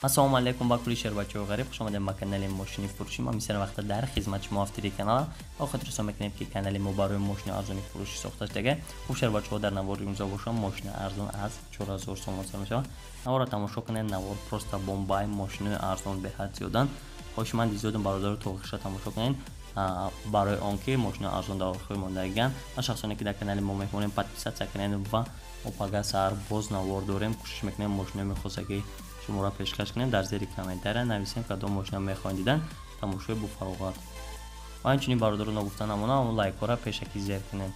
Ассалому алейкум, ба кулли шербачаҳои ғариб, хуш омадед ба канали мошини фурӯшӣ. Мо бисёр вақта дар хизмати шумо автори канал ва хотиррасон мекунем ки канали мо барои мошини арзони фурӯшӣ сохта шудага. Хуб шербачаҳо дар навори имзо бошам мошини арзон аз 4000 сомон сар мешавад. Наворро тамошо кунед. Навор просто бомбай, мошини арзон беҳад зиёдан. Хоҳишманди зиёдам бародаро то охиша тамошо кунед. Барои он ки мошини арзон дар охир мондаган ва шахсоне ки дар канали мо мехонем подписатсия кунед ва опага сар боз навор дорем. Кӯшиш мекунем мошино мехосаги шуморо пешкаш кунем. Дар зери комментария нависем кадом мошина мехоҳед дидан, тамошои бо фароғат. Ва инчунин бародаро ногуфта намона он лайкҳоро пешакӣ зер кунед.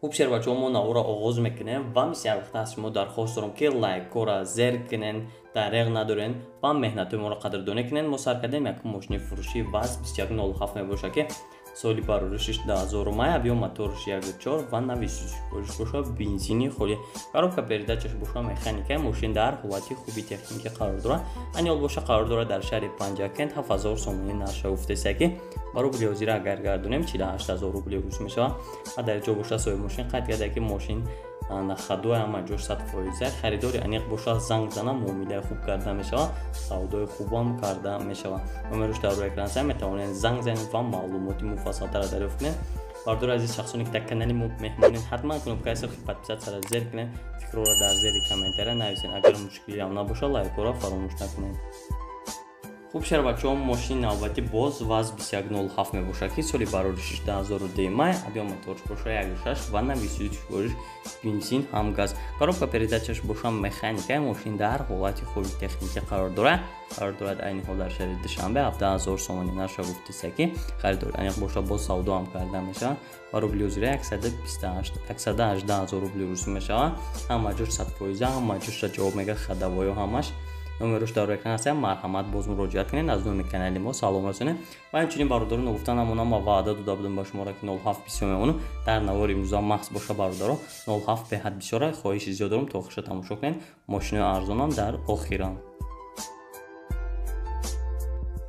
хуб шербачаҳо, мо наворро оғоз мекунем ва бисёр вақта аз шумо дархост дорам ки лайкҳоро зер кунед, дареғ надорен ва меҳнати моро қадрдонӣ кунед. Мо сар кардем як мошини фурӯшӣ ВАЗ 2107 мебошад ки соли бароришиш 2000 май, объем моториш 1.4 ва нави сӯзишвориш бошад, бензини холӣ. Коробка передачаш бошад механика. Мошин дар ҳолати хуби техникӣ қарор дорад. Айни ҳол боша қарор дорад дар шаҳри Панҷакент 7000 сомонӣ нарша гуфтаест ки ба рубли ҳозира агар гардонем 48000 рубли рӯз мешавад. Ва дар ҷо боша соҳиби мошин қайд карда ки мошин нахадои ҳама ҷош 100%, харидори аниқ боша занг зана, муомилаи хуб карда мешавад, савдои хубам карда мешавад. Номерош дар рӯи экран аст, метавонед занг занед ва маълумоти муфассалтара дарёфт кунед. Бардор азиз, шахсоне ки дар канали мо меҳмонед, ҳатман кнопкаи сархи подписатсияро зер кунед, фикрҳоро дар зери комментария нависед. Агар мушкиле ҳам набошад, лайкҳоро фаромӯш накунед. хуб шербачаҳо, мошини навбати боз ВАЗ 2107 мебошад ки соли бароришиш 2010 май, объем моториш бошад 1.6 ва нави сӯзишвориш бензин ҳам газ. Коробка передачаш бошад механика. Мошин дар ҳолати хуби техникӣ қарор дорад. Айни ҳол дар шаҳри Душанбе 17000 сомонӣ нарша гуфтаест ки харидори аниқ бошад, боз савдо ҳам карда мешавад. Ва рубли ҳозира 118000 рубли рӯз мешавад. Ҳама ҷош 100%, ҳама ҷош ҷавоб мегирад хадавоё ҳамаш. номерош дар экран аст. Марҳамат, боз муроҷиат кунед, аз номи канали мо салом расонед. Ва инчунин бародаро ногуфта намона ма ваъда дода будам ба шуморо ки 07 бисёр мемонам. Дар навори имрӯза махс боша бародаро 07 беҳад бисёра. хоҳиши зиёд дорам то охиша тамошо кунед. мошинои арзонам дар охирам.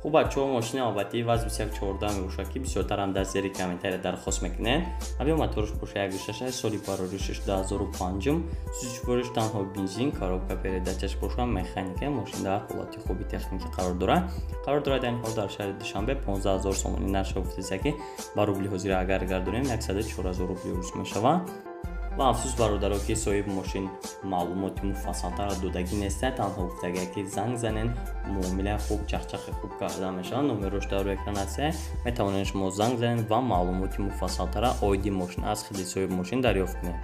хуб бачаҳо, мошини албатти ВАЗ 2114 мебошад ки бисёртарам дар зери комментария дархост мекунед. объем моториш бошад 1.6, соли бароришиш 2005, сӯзишвориш танҳо бензин, коробка передачаш бошад механика. Мошин дар ҳолати хуби техникӣ қарор дорад. Айни ҳол дар шаҳри Душанбе 15000 сомонӣ нарша гуфтаест ки ба рубли ҳозира агар гардонем 104000 рубли рӯз мешавад. ва афсӯс бародаро ки соҳиби мошин маълумоти муфассалтара додагӣ нестад, танҳо гуфтага ки занг занед, муомилаи хуб, чахчахи хуб карда мешавад. номерош дар рӯи экран аст, метавонед шумо занг занед ва маълумоти муфассалтара оиди мошин аз худи соҳиби мошин дарёфт кунед.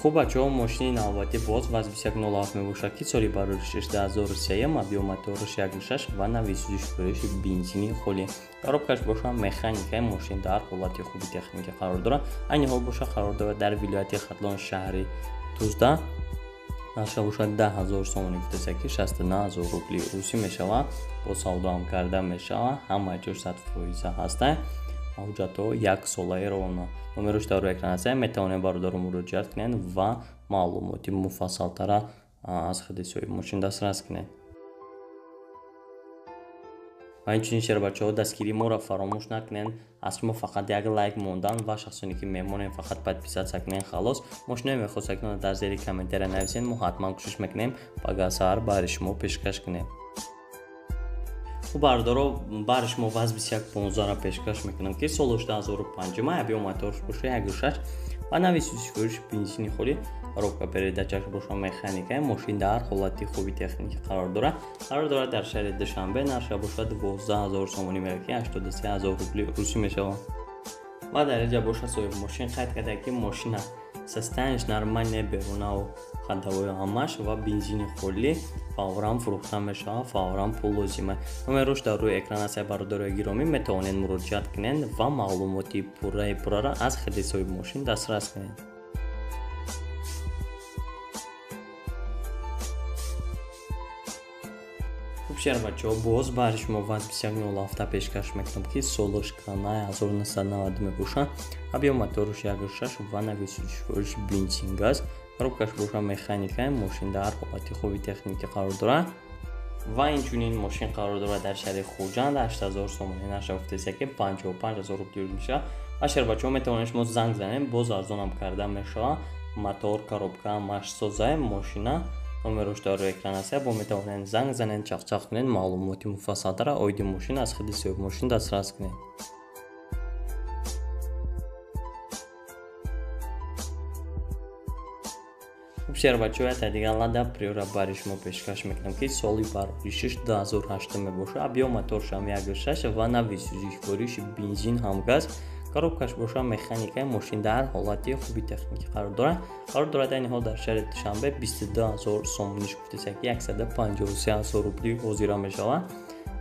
хуб бачаҳо, мошини навбати боз ВАЗ 2107 мебошад ки соли бароришиш 2003, объем моториш 1.6 ва нави сӯзишвориши бензини холӣ. коробкаш бошад механика. Мошин дар ҳолати хуби техникӣ қарор дорад. айни ҳол боша қарор дорад дар вилояти Хатлон шаҳри Тузда. нарша бошад 10000 сомонӣ гуфтаест ки 69000 рубли рӯзӣ мешавад. бо савдо ҳам карда мешавад. ҳама ҷош 100% ҳаст. ҳуҷҷатҳо 1 солаи равона. номерош дар рӯи экран аст. метавонед бародаро муроҷиат кунед ва маълумоти муфассалтара аз худи соҳиби мошин дастрас кунед. ва инчунин шербачаҳо, дастгирии моро фаромӯш накунед. аз шумо фақат як лайк мондан ва шахсоне ки мемонем фақат подписатсия кунед халос. мошинои мехосакнона дар зери комментария нависед. мо ҳатман кӯшиш мекунем пага сар бари шумо пешкаш кунем. хуб бародаро, бари шумо ВАЗ 2115-ро пешкаш мекунам ки солош 2005 май, объем моториш бошад 1.6 ва нави сӯзишвориш бензини холӣ. коробка передачаш бошад механика. мошин дар ҳолати хуби техникӣ қарор дорад. дар шаҳри Душанбе нарша бошад 12000 сомонӣ мегирад ки 83000 рубли рӯзӣ мешавад. ва дар инҷа боша соҳиби мошин қайд карда ки мошина состояниш нормальне, берунаву хадавои ҳамаш ва бензини холӣ, фавран фурӯхта мешавад, фавран пул лозима. номерош дар рӯи экран аст. бародарои гиромӣ, метавонед муроҷиат кунед ва маълумоти пурраро аз худи соҳиби мошин дастрас кунед. хуб шербачаҳо, боз бари шумо ВАЗ 2107 пешкаш мекунам ки солош кранаи 1990 мебошад. объем моториш 1.6 ва нави сӯзишвориш бензин газ. коробкаш боша механикаи мошин дар ҳолати хуби техникӣ қарор дорад ва инчунин мошин қарор дорад дар шаҳри Хуҷанд 8000 сомони наша гуфтаест ки 55000 рубли мешавад. ва шербачаҳо метавонед шумо занг занем, боз арзонам карда мешавад. мотор, коробка, машқсозаи мошина номерош дар рӯи экран аст. бо метавонед занг занед, чақчақ кунед, маълумоти муфассалтара оиди мошин аз хиди соҳиби мошин дастрас кунед. шербачаҳои тадига лада приора бари шумо пешкаш мекунам ки соли бароришиш 2008 мебошад. абиё моторшам 1.6 ва нави сӯзишвориш бензин ҳамгаз. коробкаш боша механикаи мошин дар ҳолати хуби техникӣ қарор дорад. айни ҳол дар шаҳри Душанбе 22000 сомониш гуфтаест ки 153000 рубли ҳозира мешавад.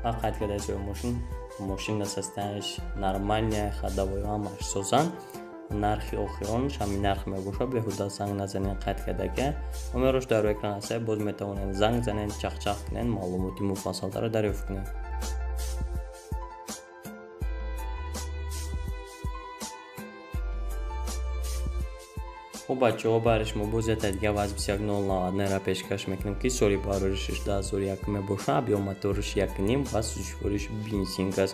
ва қайд кардаи соҳиби мошин состояниш нормальная, ходовой ҳамаш созан. нархи охиронш ҳамин нарх мебошад. беҳуда занг назанед, қайд карда ки номерош дар рӯи экран аст. боз метавонед занг занед, чақчақ кунед, маълумоти муфассалтара дарёфт кунед. бачаҳо бари шумо боз тадига ваз 2109 нера пешкаш мекунем ки соли бароришиш 2001 мебошад. абиё моториш 1.5 ва сӯзишвориш бензин газ.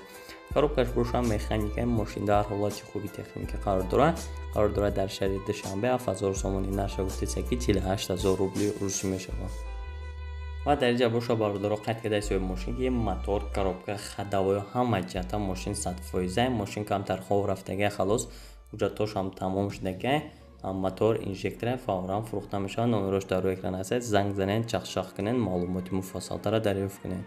коробкаш боша механикаи мошин дар ҳолати хуби техникӣ қарор дорад дар шаҳри Душанбе 7000 сомони наша гуфтаест ки 48000 рубли русӣ мешавад. ва дар инҷа боша бародаро қайд кардаи соҳиби мошин ки мотор, коробка, ходовой ҳама ҷаҳата мошин 100%. мошин камтар хов рафтага халос, ҳуҷҷатҳошам тамом шудага. мотор, инжектора фавран фурӯхта мешавад. номерош дар рӯи экран аст. занг занед, чақчақ кунед, маълумоти муфассалтара дарёфт кунед.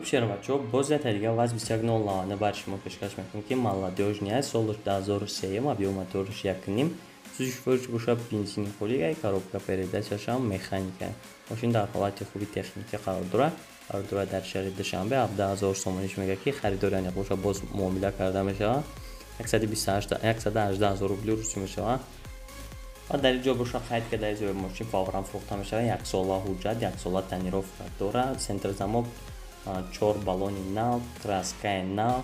шербачаҳо боз тадига ваз 2109 бари шумо пешкаш мекунем ки молодёжния солиш 2003 абиё моториш 1.5 сӯзишвориш боша бензини холига, коробка передачашам механика. мошин дар ҳолати хуби техникӣ қарор дорад дар шаҳри Душанбе 17000 сомониш мегӯяд ки харидори ани боша боз муомила карда мешавад. 118000 рубли русӣ мешавад. ва дар инҷо боша қайд кардаи соҳиби мошин фавран фурӯхта мешавад. 1 сола ҳуҷҷат, 1 сола тонировка дорад. сентр замок 4 баллони нав, краскаи нав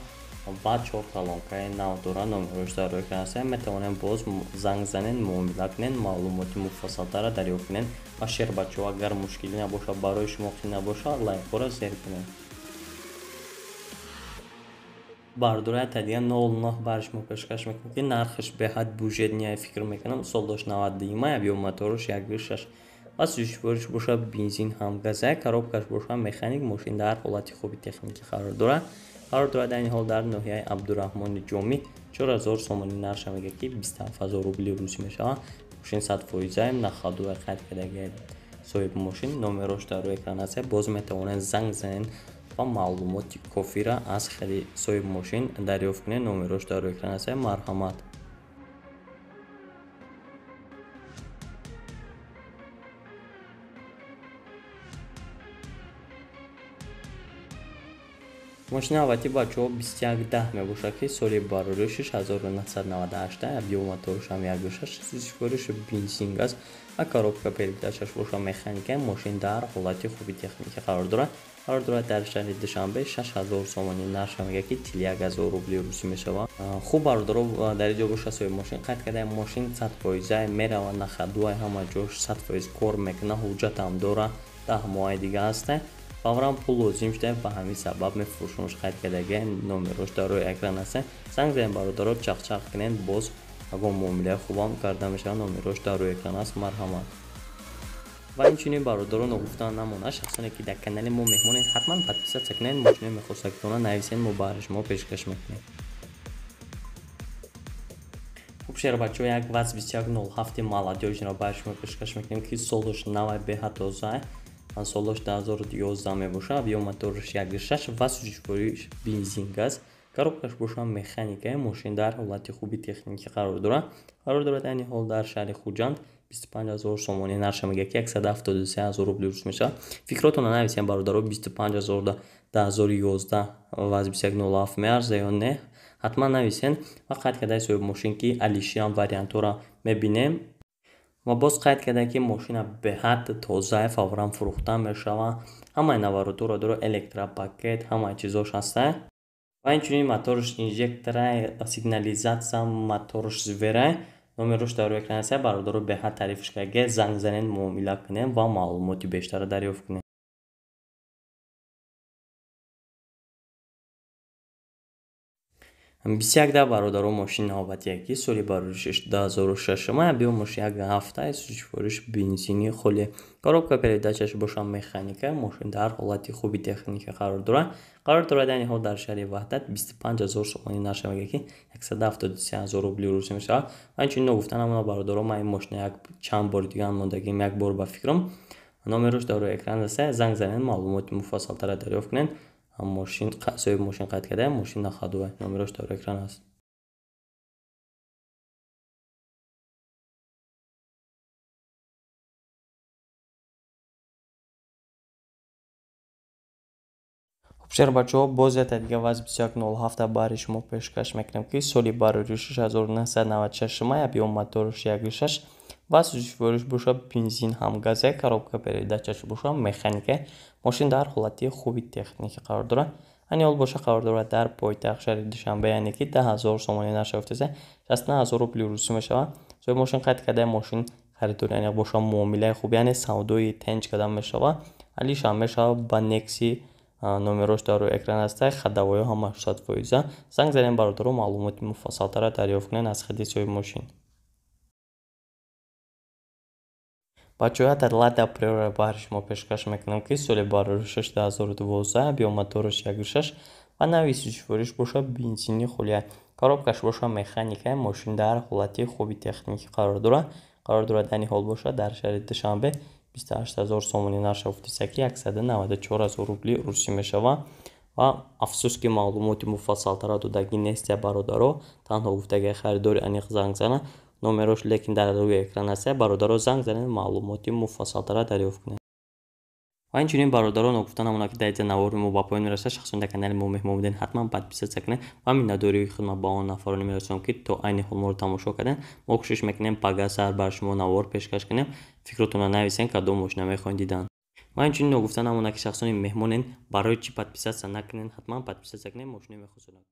ва 4 талонкаи нав дорад. номерош дар рӯи экран аст. метавонед боз занг занед, муомила кунед, маълумоти муфассалтара дарёфт кунед. ва шербачаҳо агар мушкилӣ набошад, барои шумо қӣ набошад, лайкҳоро зер кунед. бардораи тадига 09 бари шумо пешкаш мекунем ки нархиш беҳад бюджетния фикр мекунам. солдош 90 абиё моторош 1.6 ва сӯзишвориш боша бензин ҳамгаза. коробкаш боша механик. мошин дар ҳолати хуби техникӣ қарор дорад айни ҳол дар ноҳияи Абдураҳмони Ҷомӣ 4000 сомони нарша мегӯяд ки 27000 рубли русӣ мешавад. мошин 100%. находуа қайд кардаги соҳиби мошин. номерош дар рӯи экран аст. боз метавонед занг занед ва маълумоти кофира аз хади соҳиби мошин дарёфт кунед. номерош дар рӯи экран аст. марҳамат. мошини аввати бачаҳо 2110 мебошад ки соли бароришиш 1998 абиё моторишам 1.6 сӯзишвориш бензин газ ва коробка передачаш боша механика. мошин дар ҳолати хуби техникӣ қарор дорад дар шаҳри Душанбе 6000 сомони нарша мегӯяд ки 41000 рубли русӣ мешавад. хуб бародаро дар инҷо боша соҳиби мошин қайд кардаи мошин 100% меравад, находуаи ҳама ҷош 100% кор мекунад, ҳуҷҷатам дорад, 10 моҳаи дига аст. фавран пул лозим шуда ба ҳамин сабаб мефурӯшамш. қайд кардаги номерош дар рӯи экран аст. занг занед бародаро, чақчақ кунед, боз агон муомилаи хубам карда мешавад. номерош дар рӯи экран аст. марҳамат. ва инчунин бародаро ногуфта намонад, шахсоне ки дар канали мо меҳмонед, ҳатман подписатсия кунед. мошине мехостагитона нависед, мо бари шумо пешкаш мекунем. хуб шербачаҳо як ваз 2107 молодёжниро бари шумо пешкаш мекунем ки солош навай беҳад тоза. солош 2011 мебошад. абиё моториш 1.6 ва сӯзишвориш бензин газ. коробкаш боша механикаи мошин дар ҳолати хуби техникӣ қарор дорад айни ҳол дар шаҳри Хуҷанд 25000 сомони нарша мегӯяд ки 173000 рубли рус мешавад. фикротонро нависед бародаро. 25000 2011 ваз 2107 меарзад ё не? ҳатман нависед ва қайд кардаи соҳиби мошин ки алишиан вариантҳоро мебинем. ва боз қайд карда ки мошина беҳад тоза, фавран фурӯхта мешавад. ҳамаи наворотҳоро дорад, электропакет, ҳамаи чизош ҳаст. ва инчунин моторш инжектора сигнализатсия моторш звера номерош дар экран аст. Бародаро беҳад таърифш кард. Занг занед, муомила кунед ва маълумоти бештара дарёфт кунед. Бисякда бародаро мошини навбатие ки соли бароришиш 2006 биё мош як ҳафта сифориш бензини холе. Коробка передачаш боша механика. Мошин дар ҳолати хуби техника қарор дорад. Яъни ҳол дар шаҳри Ваҳдат 25000 сомонӣ нарш мегӯяд ки 173000 рубли рӯзи мешавад. Ва инчунин гуфта намуна бародаро ман ин мошина як чанд бори дигар мондагим як бор ба фикрам. Номерош дар экран аст. Занг занед, маълумоти муфассалтара дарёфт кунед. Мошин соҳиби мошин қайд карда, мошина ходова. Номерош дар экран аст. Хубшер бачаҳо, боз як дигар вазъ 2107 бари шумо пешкаш мекунем ки соли барори 6996 биё моторош 1.6 ва сифориш боша бензин ҳам газе. Коробка передачаш боша механика. Мошин дар ҳолати хуби техника қарор дорад. Айни ҳол боша қарор дорад дар пойтахт шаҳри Душанбе, яъне ки 10000 сомонӣ нарш афтасе 69000 рубли рӯзӣ мешавад. соҳиби мошин қайд карда мошин харидор, яъне боша муомилаи хуб, яъне савдои тенҷ карда мешавад. Алиш ҳам мешавад ба Некси. Номерош дар экран аст. Ходовои ҳама 80%. Занг занед бародаро, маълумоти муфассалтара дарёфт кунед аз худи соҳиби мошин. бачаҳо, дар Лада Приора бари шумо пешкаш мекунам ки соли бароришаш 2012 биё моторош 1.6 ва нави сифориш боша бензини хулия. Коробкаш боша механика. Мошин дар ҳолати хуби техника қарор дорад. Яъни ҳол боша дар шаҳри Душанбе 28000 сомонӣ нарш афтасе ки 194000 рубли рӯзӣ мешавад. ва афсӯс ки маълумоти муфассалтара додагӣ нест бародаро. Танҳо гуфтаги харидори аниқ занг зана. Номерош лекин дар рӯи экран аст. Бародаро занг занед, маълумоти муфассалтара дарёфт кунед. ва инчунин бародарон гуфта намуна ки дар инҷа навори мо ба поён мерасад. Шахсон дар канали мо меҳмон будед, ҳатман подписатсия кунед ва миннатдории хидмат ба он нафароне мерасонам ки то айни ҳол моро тамошо карден. Мо кӯшиш мекунем пагасар бар шумо навор пешкаш кунем. Фикротонро нависен, кадом мошина мехоҳед дидан. ва инчунин гуфта намуна ки шахсони меҳмонен барои чӣ подписатсия накунед, ҳатман подписатсия кунед, мошина мехосонад.